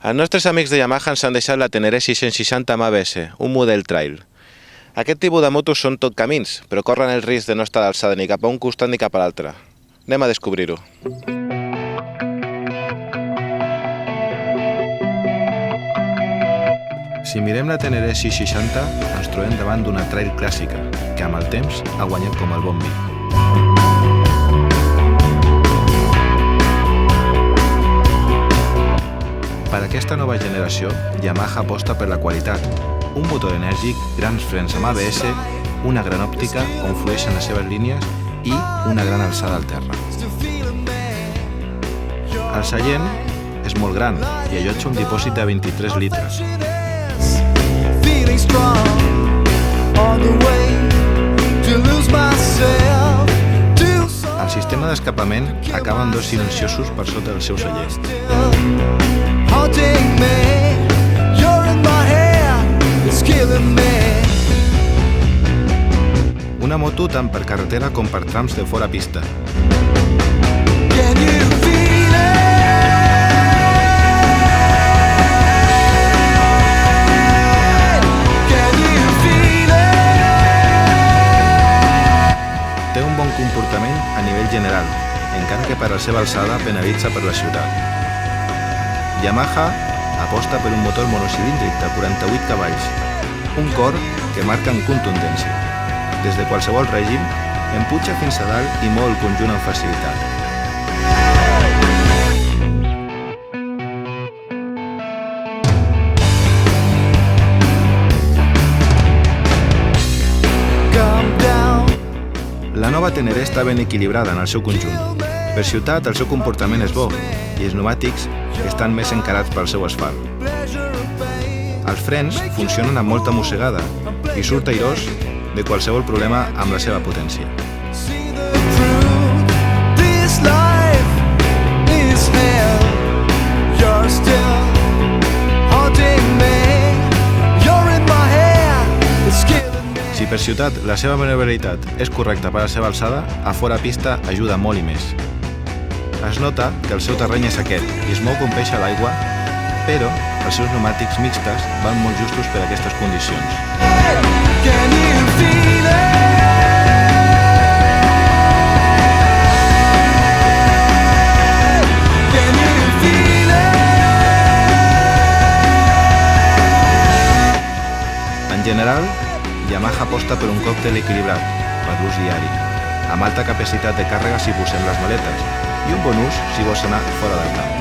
Els nostres amics de Yamaha ens han deixat la Tenere 660 amb ABS, un model trail. Aquest tipus de motos són tot camins, però corren el risc de no estar d'alçada ni cap a un costat ni cap a l'altre. Anem a descobrir-ho. Si mirem la Tenere 660, ens trobem davant d'una trail clàssica, que amb el temps ha guanyat com el bon vi. Per aquesta nova generació, Yamaha aposta per la qualitat, un motor enèrgic, grans frens amb ABS, una gran òptica on flueixen les seves línies i una gran alçada al terra. El seient és molt gran i allotja un dipòsit de 23 litres. El sistema d'escapament acaba amb dos silenciosos per sota del seu celler. Una moto tant per carretera com per trams de fora pista. Té un bon comportament a nivell general, encara que per la seva alçada penalitza per la ciutat. Yamaha aposta per un motor monocilíndric de 48 cavalls, un cor que marca en contundència. Des de qualsevol règim, empuja fins a dalt i mou el conjunt amb facilitat. La nova Tenere està ben equilibrada en el seu conjunt. Per ciutat, el seu comportament és bo i els pneumàtics estan més encarats pel seu asfalt. Els frens funcionen amb molta mossegada i surt airós de qualsevol problema amb la seva potència. Si per ciutat la seva maniobrabilitat és correcta per la seva alçada, a fora pista ajuda molt i més. Es nota que el seu terreny és aquest i es mou com peix a l'aigua, però els seus pneumàtics mixtes van molt justos per a aquestes condicions. En general, Yamaha aposta per un còctel equilibrat per l'ús diari, amb alta capacitat de càrrega si posem les maletes i un bon ús si vols anar fora del camp.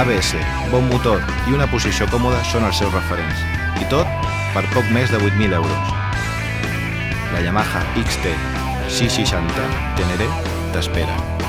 ABS, bon motor i una posició còmoda són els seus referents, i tot per poc més de 8.000 euros. La Yamaha XT 660 Tenere t'espera.